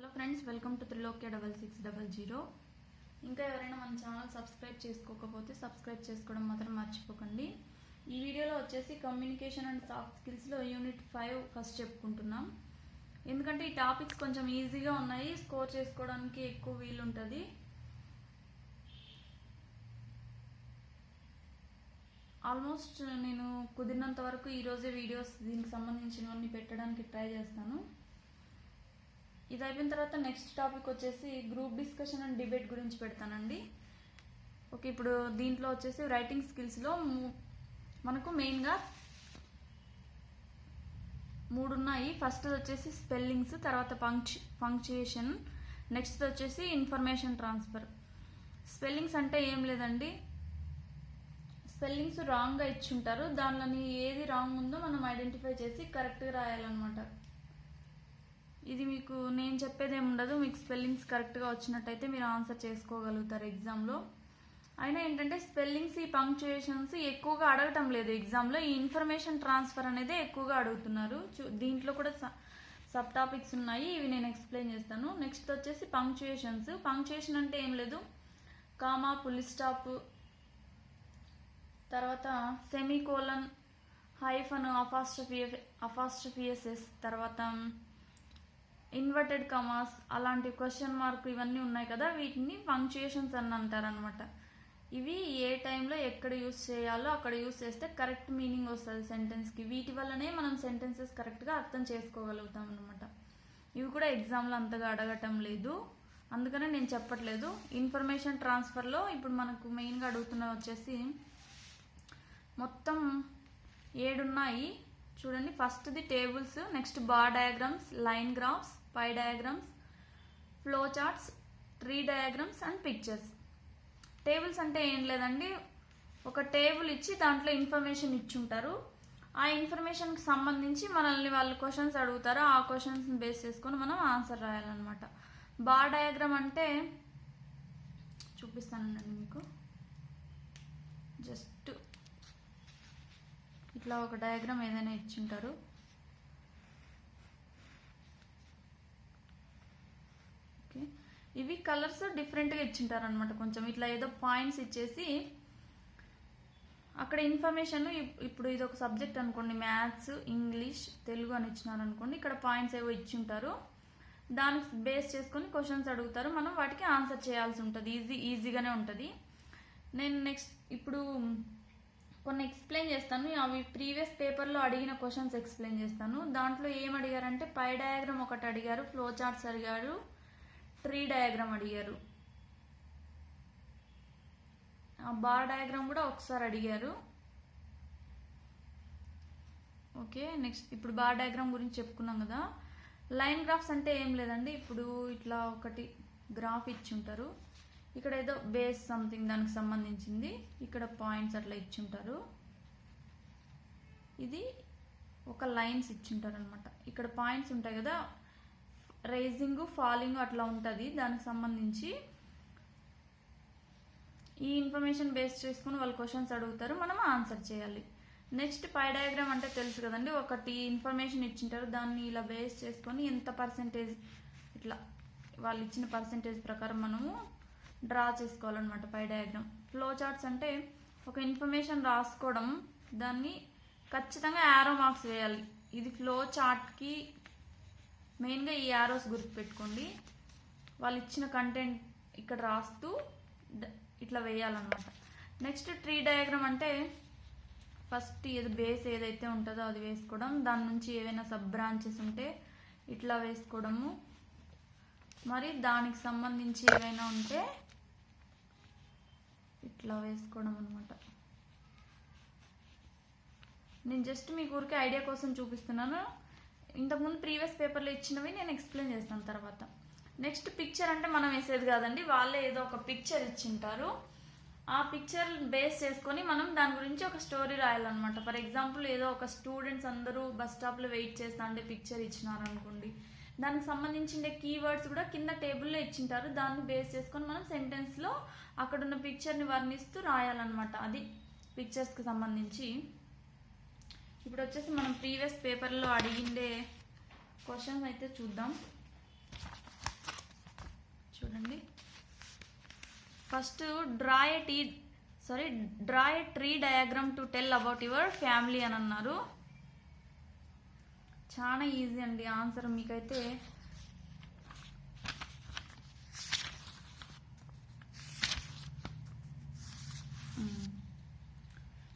Hello friends, welcome to Trilokya 6600. ఇంకా ఎవరైనా మన ఛానల్ సబ్స్క్రైబ్ చేసుకోకపోతే సబ్స్క్రైబ్ చేసుకోవడం మాత్రం మర్చిపోకండి. ఈ వీడియోలో వచ్చేసి కమ్యూనికేషన్ అండ్ సాఫ్ట్ స్కిల్స్లో యూనిట్ 5 ఫస్ట్ చెప్పుకుంటున్నాం. ఎందుకంటే ఈ టాపిక్స్ కొంచెం ఈజీగా ఉన్నాయి, స్కోర్ చేసుకోవడానికి ఎక్కువ వీలుంటుంది. ఆల్మోస్ట్ నేను కుదిరినంత వరకు ఈరోజే వీడియోస్ దీనికి సంబంధించినవన్నీ పెట్టడానికి ట్రై చేస్తాను. ఇది అయిపోయిన తర్వాత నెక్స్ట్ టాపిక్ వచ్చేసి గ్రూప్ డిస్కషన్ అండ్ డిబేట్ గురించి పెడతానండి. ఓకే, ఇప్పుడు దీంట్లో వచ్చేసి రైటింగ్ స్కిల్స్లో మనకు మెయిన్గా 3 ఉన్నాయి. ఫస్ట్ వచ్చేసి స్పెల్లింగ్స్, తర్వాత పంక్చుయేషన్, నెక్స్ట్ వచ్చేసి ఇన్ఫర్మేషన్ ట్రాన్స్ఫర్. స్పెల్లింగ్స్ అంటే ఏం లేదండి, స్పెల్లింగ్స్ రాంగ్గా ఇచ్చుంటారు, దానిలోని ఏది రాంగ్ ఉందో మనం ఐడెంటిఫై చేసి కరెక్ట్గా రాయాలన్నమాట. ఇది మీకు నేను చెప్పేది ఏమి ఉండదు, మీకు స్పెల్లింగ్స్ కరెక్ట్గా వచ్చినట్టయితే మీరు ఆన్సర్ చేసుకోగలుగుతారు ఎగ్జామ్లో. అయినా ఏంటంటే స్పెల్లింగ్స్, ఈ పంక్చుయేషన్స్ ఎక్కువగా అడగటం లేదు ఎగ్జామ్లో, ఈ ఇన్ఫర్మేషన్ ట్రాన్స్ఫర్ అనేది ఎక్కువగా అడుగుతున్నారు. దీంట్లో కూడా సబ్ టాపిక్స్ ఉన్నాయి, ఇవి నేను ఎక్స్ప్లెయిన్ చేస్తాను. నెక్స్ట్ వచ్చేసి పంక్చుయేషన్స్. పంక్చుయేషన్ అంటే ఏం లేదు, కామా, ఫుల్ స్టాప్, తర్వాత సెమీకోలన్, హైఫన్, అపాస్ట్రఫియస్, తర్వాత ఇన్వర్టెడ్ కమాస్, అలాంటి క్వశ్చన్ మార్క్ ఇవన్నీ ఉన్నాయి కదా, వీటిని పంక్చుయేషన్స్ అని అంటారు అనమాట. ఇవి ఏ టైంలో ఎక్కడ యూస్ చేయాలో అక్కడ యూస్ చేస్తే కరెక్ట్ మీనింగ్ వస్తుంది సెంటెన్స్కి. వీటి వల్లనే మనం సెంటెన్సెస్ కరెక్ట్గా అర్థం చేసుకోగలుగుతాం అనమాట. ఇవి కూడా ఎగ్జామ్లో అంతగా అడగటం లేదు, అందుకనే నేను చెప్పట్లేదు. ఇన్ఫర్మేషన్ ట్రాన్స్ఫర్లో ఇప్పుడు మనకు మెయిన్గా అడుగుతున్నది వచ్చేసి మొత్తం 7 ఉన్నాయి చూడండి. ఫస్ట్ది tables, next bar diagrams, line graphs, pie diagrams, flow charts, tree diagrams and pictures. Tables అంటే ఏం లేదండి, ఒక టేబుల్ ఇచ్చి దాంట్లో ఇన్ఫర్మేషన్ ఇచ్చుంటారు, ఆ ఇన్ఫర్మేషన్కి సంబంధించి మనల్ని వాళ్ళు క్వశ్చన్స్ అడుగుతారు, ఆ క్వశ్చన్స్ని బేస్ చేసుకొని మనం ఆన్సర్ రాయాలన్నమాట. బార్ డయాగ్రామ్ అంటే చూపిస్తానండి మీకు. జస్ట్ ఇట్లా ఒక డయాగ్రామ్ ఏదైనా ఇచ్చింటారు, ఓకే. ఇవి కలర్స్ డిఫరెంట్గా ఇచ్చింటారు అనమాట. కొంచెం ఇట్లా ఏదో పాయింట్స్ ఇచ్చేసి అక్కడ ఇన్ఫర్మేషన్, ఇప్పుడు ఇది ఒక సబ్జెక్ట్ అనుకోండి, మ్యాథ్స్, ఇంగ్లీష్, తెలుగు అని ఇచ్చినారు అనుకోండి, ఇక్కడ పాయింట్స్ ఏవో ఇచ్చింటారు, దానికి బేస్ చేసుకొని క్వశ్చన్స్ అడుగుతారు, మనం వాటికి ఆన్సర్ చేయాల్సి ఉంటుంది. ఈజీగానే ఉంటుంది. నేను నెక్స్ట్ ఇప్పుడు కొన్ని ఎక్స్ప్లెయిన్ చేస్తాను, అవి ప్రీవియస్ పేపర్లో అడిగిన క్వశ్చన్స్ ఎక్స్ప్లెయిన్ చేస్తాను. దాంట్లో ఏం అడిగారంటే పై డయాగ్రామ్ ఒకటి అడిగారు, ఫ్లో చార్ట్స్ అడిగారు, ట్రీ డయాగ్రామ్ అడిగారు, బార్ డయాగ్రామ్ కూడా ఒకసారి అడిగారు. ఓకే, నెక్స్ట్ ఇప్పుడు బార్ డయాగ్రామ్ గురించి చెప్పుకున్నాం కదా. లైన్ గ్రాఫ్స్ అంటే ఏం లేదండి, ఇప్పుడు ఇట్లా ఒకటి గ్రాఫ్ ఇచ్చి ఉంటారు, ఇక్కడ ఏదో బేస్ సంథింగ్ దానికి సంబంధించింది, ఇక్కడ పాయింట్స్ అట్లా ఇచ్చుంటారు, ఇది ఒక లైన్స్ ఇచ్చుంటారు అనమాట. ఇక్కడ పాయింట్స్ ఉంటాయి కదా, రైజింగ్, ఫాలింగ్ అట్లా ఉంటుంది, దానికి సంబంధించి ఈ ఇన్ఫర్మేషన్ బేస్ చేసుకుని వాళ్ళు క్వశ్చన్స్ అడుగుతారు, మనం ఆన్సర్ చేయాలి. నెక్స్ట్ పై డయాగ్రామ్ అంటే తెలుసు కదండి, ఒకటి ఇన్ఫర్మేషన్ ఇచ్చింటారు, దాన్ని ఇలా బేస్ చేసుకొని ఎంత పర్సెంటేజ్, ఇట్లా వాళ్ళు ఇచ్చిన పర్సెంటేజ్ ప్రకారం మనము డ్రా చేసుకోవాలన్నమాట పై డయాగ్రామ్. ఫ్లో చార్ట్స్ అంటే ఒక ఇన్ఫర్మేషన్ రాసుకోవడం, దాన్ని ఖచ్చితంగా యారో మార్క్స్ వేయాలి. ఇది ఫ్లో చార్ట్కి మెయిన్గా ఈ యారోస్ గుర్తుపెట్టుకోండి. వాళ్ళు ఇచ్చిన కంటెంట్ ఇక్కడ రాస్తూ ఇట్లా వేయాలన్నమాట. నెక్స్ట్ ట్రీ డయాగ్రామ్ అంటే ఫస్ట్ బేస్ ఏదైతే ఉంటుందో అది వేసుకోవడం, దాని నుంచి ఏవైనా సబ్ బ్రాంచెస్ ఉంటే ఇట్లా వేసుకోవడము, మరి దానికి సంబంధించి ఏవైనా ఉంటే ఇట్లా వేసుకోవడం అనమాట. నేను జస్ట్ మీ ఊరికే ఐడియా కోసం చూపిస్తున్నాను, ఇంతకుముందు ప్రీవియస్ పేపర్లో ఇచ్చినవి నేను ఎక్స్ప్లెయిన్ చేస్తాను తర్వాత. నెక్స్ట్ పిక్చర్ అంటే మనం వేసేది కాదండి, వాళ్ళే ఏదో ఒక పిక్చర్ ఇచ్చింటారు, ఆ పిక్చర్ బేస్ చేసుకొని మనం దాని గురించి ఒక స్టోరీ రాయాలన్నమాట. ఫర్ ఎగ్జాంపుల్ ఏదో ఒక స్టూడెంట్స్ అందరూ బస్ స్టాప్లో వెయిట్ చేస్తా అంటే పిక్చర్ ఇచ్చినారు అనుకోండి, దానికి సంబంధించిన కీవర్డ్స్ కూడా కింద టేబుల్లో ఇచ్చింటారు, దాన్ని బేస్ చేసుకొని మనం సెంటెన్స్లో అక్కడున్న పిక్చర్ని వర్ణిస్తూ రాయాలన్నమాట. అది పిక్చర్స్కి సంబంధించి. ఇప్పుడు వచ్చేసి మనం ప్రీవియస్ పేపర్లో అడిగిండే క్వశ్చన్స్ అయితే చూద్దాం. చూడండి. First draw A tree diagram to tell about your family అని అన్నారు. చాలా ఈజీ అండి ఆన్సర్ మీకైతే.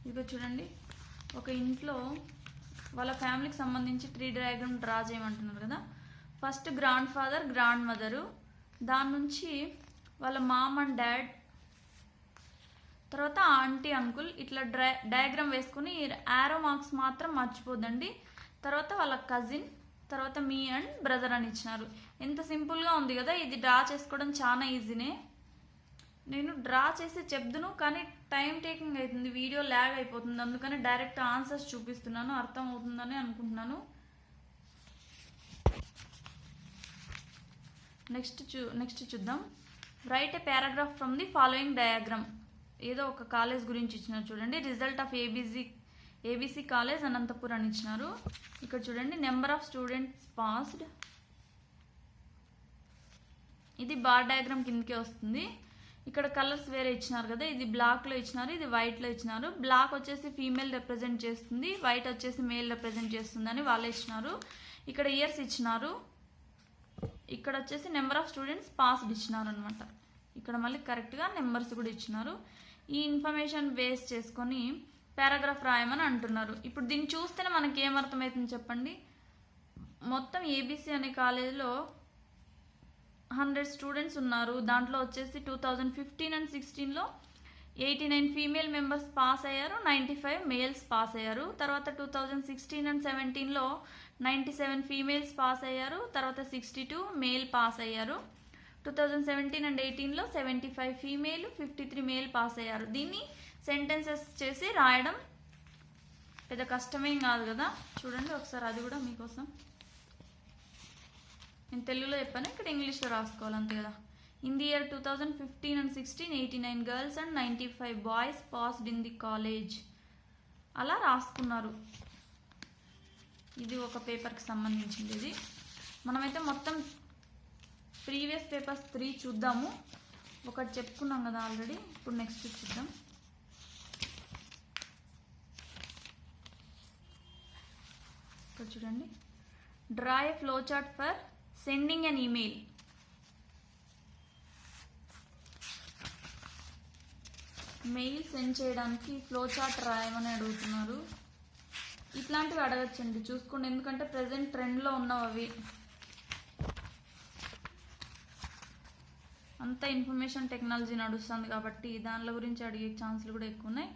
ఇదిగో చూడండి, ఒక ఇంట్లో వాళ్ళ ఫ్యామిలీకి సంబంధించి ట్రీ డయాగ్రామ్ డ్రా చేయమంటున్నారు కదా. First grand father, grand mother, దాని నుంచి వాళ్ళ మామ్ అండ్ డాడ్, తర్వాత ఆంటీ, అంకుల్, ఇట్లా డయాగ్రామ్ వేసుకుని యారో మార్క్స్ మాత్రం మర్చిపోద్దండి. తర్వాత వాళ్ళ కజిన్, తర్వాత మీ అండ్ బ్రదర్ అని ఇచ్చినారు. ఎంత సింపుల్గా ఉంది కదా. ఇది డ్రా చేసుకోవడం చాలా ఈజీనే. నేను డ్రా చేసి చెప్దును, కానీ టైం టేకింగ్ అవుతుంది, వీడియో ల్యాగ్ అయిపోతుంది. అందుకని డైరెక్ట్ ఆన్సర్స్ చూపిస్తున్నాను, అర్థం అవుతుందని అనుకుంటున్నాను. నెక్స్ట్ చూద్దాం. Right a paragraph from the following diagram. ఏదో ఒక కాలేజ్ గురించి ఇచ్చినారు చూడండి. Result of ABC college Anantapur అని ఇచ్చినారు. ఇక్కడ చూడండి, నెంబర్ ఆఫ్ స్టూడెంట్స్ పాస్డ్. ఇది బార్ డయాగ్రామ్ కిందకే వస్తుంది. ఇక్కడ కలర్స్ వేరే ఇచ్చినారు కదా. ఇది బ్లాక్లో ఇచ్చినారు, ఇది వైట్లో ఇచ్చినారు. బ్లాక్ వచ్చేసి ఫీమేల్ రిప్రజెంట్ చేస్తుంది, వైట్ వచ్చేసి మేల్ రిప్రజెంట్ చేస్తుంది అని వాళ్ళే ఇచ్చినారు. ఇక్కడ ఇయర్స్ ఇచ్చినారు. ఇక్కడ వచ్చేసి నెంబర్ ఆఫ్ స్టూడెంట్స్ పాస్డ్ ఇచ్చినారు అనమాట. ఇక్కడ మళ్ళీ కరెక్ట్గా నెంబర్స్ కూడా ఇచ్చినారు. ఈ ఇన్ఫర్మేషన్ బేస్ చేసుకొని పారాగ్రాఫ్ రాయమని అంటున్నారు. ఇప్పుడు దీన్ని చూస్తేనే మనకి ఏమర్థమవుతుంది చెప్పండి. మొత్తం ఏబీసీ అనే కాలేజీలో 100 స్టూడెంట్స్ ఉన్నారు. దాంట్లో వచ్చేసి 2015 అండ్ 16లో 89 ఫీమేల్ మెంబర్స్ పాస్ అయ్యారు, 95 మేల్స్ పాస్ అయ్యారు. తర్వాత 2016 అండ్ 17లో 97 ఫీమేల్స్ పాస్ అయ్యారు, తర్వాత 62 మేల్ పాస్ అయ్యారు. 2017 అండ్ 18లో 75 ఫీమేల్, 53 మేల్ పాస్ అయ్యారు. దీన్ని సెంటెన్సెస్ చేసి రాయడం పెద్ద కష్టమేం కాదు కదా. చూడండి ఒకసారి, అది కూడా మీకోసం. నేను తెలుగులో చెప్పాను, ఇక్కడ ఇంగ్లీష్లో రాసుకోవాలి అంతే కదా. In the year 2015 and 16, 89 girls and 95 boys passed in the college. అలా రాసుకున్నారు. ఇది ఒక పేపర్కి సంబంధించింది. ఇది మనమైతే మొత్తం ప్రీవియస్ పేపర్స్ 3 చూద్దాము. ఒకటి చెప్పుకున్నాం కదా ఆల్రెడీ. ఇప్పుడు నెక్స్ట్ చూద్దాం. ఇక్కడ చూడండి, draw A flow chart for sending an email. Mail send చేయడానికి ఫ్లో చార్ట్ రాయమని అడుగుతున్నారు. ఇట్లాంటివి అడగచ్చండి, చూసుకోండి, ఎందుకంటే ప్రజెంట్ ట్రెండ్లో ఉన్నవి అవి. అంత ఇన్ఫర్మేషన్ టెక్నాలజీ నడుస్తుంది కాబట్టి దానిల గురించి అడిగే ఛాన్సులు కూడా ఎక్కువ ఉన్నాయి.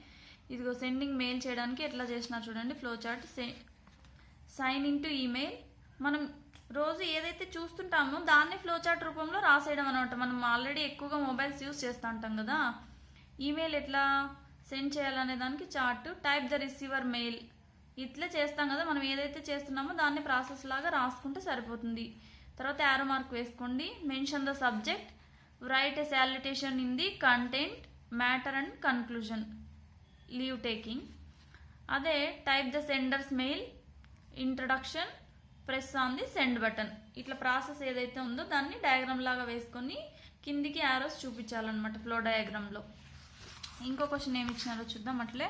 ఇదిగో సెండింగ్ మెయిల్ చేయడానికి ఎట్లా చేసినా చూడండి. Flow chart, sign in to email. మనం రోజు ఏదైతే చూస్తుంటామో దాన్ని ఫ్లో చార్ట్ రూపంలో రాసేయడం అనమాట. మనం ఆల్రెడీ ఎక్కువగా మొబైల్స్ యూస్ చేస్తూ ఉంటాం కదా. ఈమెయిల్ ఎట్లా సెండ్ చేయాలనే దానికి chart. Type the receiver mail. ఇట్లా చేస్తాం కదా, మనం ఏదైతే చేస్తున్నామో దాన్ని ప్రాసెస్ లాగా రాసుకుంటే సరిపోతుంది. తర్వాత యారో మార్క్ వేసుకోండి. Mention the subject, write a salutation in the content, matter and conclusion, leave taking. అదే type the sender's mail, introduction, press on the send button. ఇట్లా ప్రాసెస్ ఏదైతే ఉందో దాన్ని డయాగ్రామ్ లాగా వేసుకొని కిందికి యారోస్ చూపించాలన్నమాట ఫ్లో డయాగ్రామ్లో. ఇంకో క్వశ్చన్ ఏమి ఇచ్చినారో చూద్దాం. అట్లే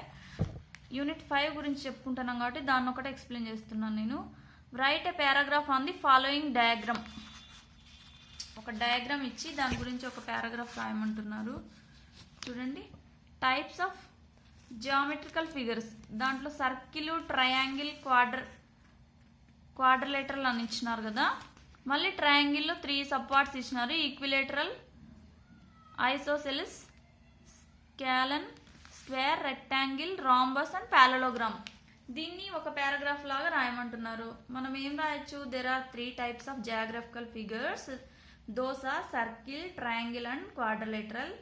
యూనిట్ 5 గురించి చెప్పుకుంటున్నాం కాబట్టి దాన్ని ఒకటే ఎక్స్ప్లెయిన్ చేస్తున్నాను నేను. Write a paragraph on the following diagram. ఒక డయాగ్రామ్ ఇచ్చి దాని గురించి ఒక పారాగ్రాఫ్ రాయమంటున్నారు. చూడండి, టైప్స్ ఆఫ్ జియోమెట్రికల్ ఫిగర్స్. దాంట్లో సర్కిల్, ట్రయాంగిల్, క్వాడ్రిలేటరల్ అని ఇచ్చినారు కదా. మళ్ళీ ట్రయాంగిల్లో 3 సబ్ పార్ట్స్ ఇచ్చినారు. Equilateral, isosceles, scalene, square, rectangle, rhombus and parallelogram. దీన్ని ఒక పారాగ్రాఫ్ లాగా రాయమంటున్నారు. మనం ఏం రాయొచ్చు? There are 3 types of geographical figures. Those are circle, triangle and quadrilateral.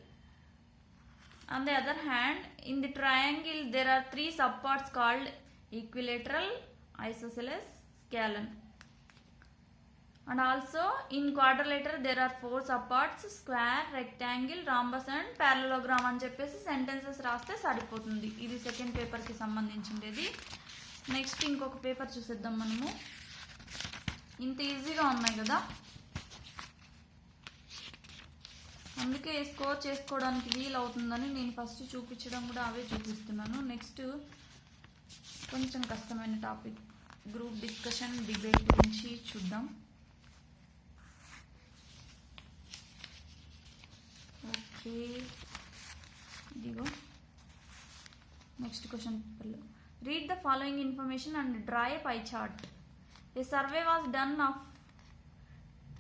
On the other hand, in the triangle there are 3 subparts called equilateral, isosceles, scalene. And also in quadrilateral there are 4 subparts: square, rectangle, rhombus and parallelogram అని చెప్పేసి sentences రాస్తే సరిపోతుంది. ఇది second పేపర్కి సంబంధించింది. Next ఇంకొక paper చూసేద్దాం మనము. ఇంత ఈజీగా ఉన్నాయి కదా. అందుకే స్కోర్ చేసుకోవడానికి వీలు అవుతుందని నేను ఫస్ట్ చూపించడం కూడా అవే చూపిస్తున్నాను. నెక్స్ట్ కొంచెం కష్టమైన టాపిక్, గ్రూప్ డిస్కషన్ డిబేట్ గురించి చూద్దాం. ఓకే, ఇదిగో నెక్స్ట్ క్వశ్చన్ పేపర్లో read the following information and draw A pie chart. A survey was done of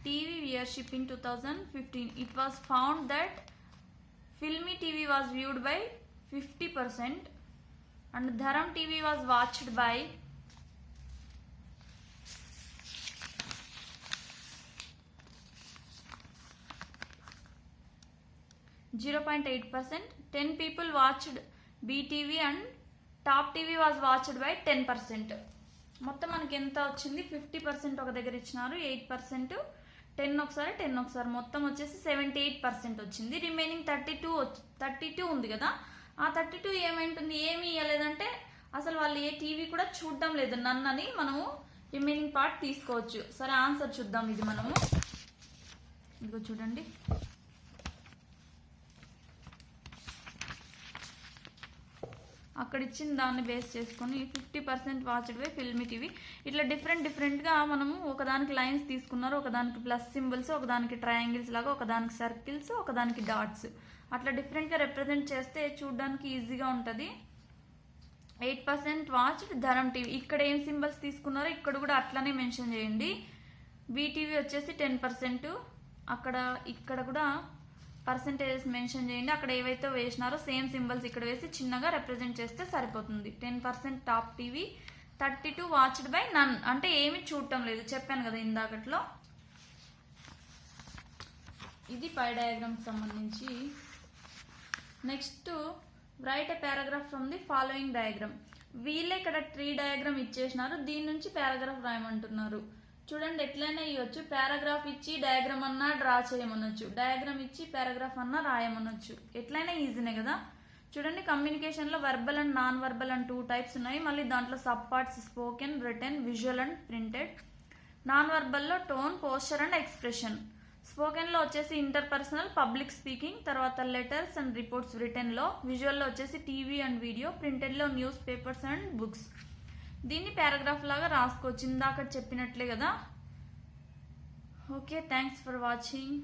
TV viewership in 2015. It was found that filmy TV was viewed by 50% and Dharam TV was watched by 0.8%. 10 people watched BTV and Top TV was watched by 10%. మొత్తం మనకి ఎంత వచ్చింది? 50% ఒక దగ్గర ఇచ్చినారు, 8%, 10 ఒకసారి, 10 ఒకసారి, మొత్తం వచ్చేసి 78% వచ్చింది. రిమైనింగ్ 32 ఉంది కదా, ఆ 32 ఏమైంటుంది? ఏమి ఇవ్వలేదంటే అసలు వాళ్ళు ఏ టీవీ కూడా చూడడం లేదు నన్నని మనము రిమైనింగ్ పార్ట్ తీసుకోవచ్చు. సరే, ఆన్సర్ చూద్దాం. ఇది మనము ఇదిగో చూడండి, అక్కడ ఇచ్చిన దాన్ని బేస్ చేసుకొని 50% వాచ్డ్ బై ఫిల్మీ టీవీ. ఇట్లా డిఫరెంట్గా మనము ఒకదానికి లైన్స్ తీసుకున్నారు, ఒకదానికి ప్లస్ సింబల్స్, ఒకదానికి ట్రయాంగిల్స్ లాగా, ఒకదానికి సర్కిల్స్, ఒకదానికి డాట్స్, అట్లా డిఫరెంట్గా రిప్రజెంట్ చేస్తే చూడడానికి ఈజీగా ఉంటుంది. 8% వాచ్డ్ ధరం టీవీ. ఇక్కడ ఏం సింబల్స్ తీసుకున్నారో ఇక్కడ కూడా అట్లానే మెన్షన్ చేయండి. బీటీవీ వచ్చేసి 10%, ఇక్కడ కూడా పర్సెంటేజెస్ మెన్షన్ చేయండి. అక్కడ ఏవైతే వేసినారో సేమ్ సింబల్స్ ఇక్కడ వేసి చిన్నగా రిప్రజెంట్ చేస్తే సరిపోతుంది. 10% top TV, 32 watched by none, అంటే ఏమి చూడటం లేదు, చెప్పాను కదా ఇందాకట్లో. ఇది పై డయాగ్రామ్ సంబంధించి. Next write a paragraph from the following diagram. వీళ్ళే ఇక్కడ ట్రీ డయాగ్రామ్ ఇచ్చేసినారు, దీని నుంచి పారాగ్రాఫ్ రాయమంటున్నారు. చూడండి, ఎట్లయినా ఇవ్వచ్చు. పారాగ్రాఫ్ ఇచ్చి డయాగ్రామ్ అన్నా డ్రా చేయమనొచ్చు, డయాగ్రామ్ ఇచ్చి పారాగ్రాఫ్ అన్నా రాయమనొచ్చు, ఎట్లయినా ఈజీనే కదా. చూడండి, కమ్యూనికేషన్లో verbal and non verbal and 2 types ఉన్నాయి. మళ్ళీ దాంట్లో sub parts spoken, written, visual and printed. Non వెర్బల్లో టోన్, పోస్చర్ అండ్ ఎక్స్ప్రెషన్. స్పోకెన్లో వచ్చేసి ఇంటర్పర్సనల్, పబ్లిక్ స్పీకింగ్, తర్వాత లెటర్స్ అండ్ రిపోర్ట్స్ రిటన్లో. విజువల్లో వచ్చేసి టీవీ అండ్ వీడియో, ప్రింటెడ్లో న్యూస్ పేపర్స్ అండ్ బుక్స్. దీన్ని పారాగ్రాఫ్ లాగా రాసుకోవచ్చు, ఇందాక చెప్పినట్లే కదా. Okay, thanks for watching.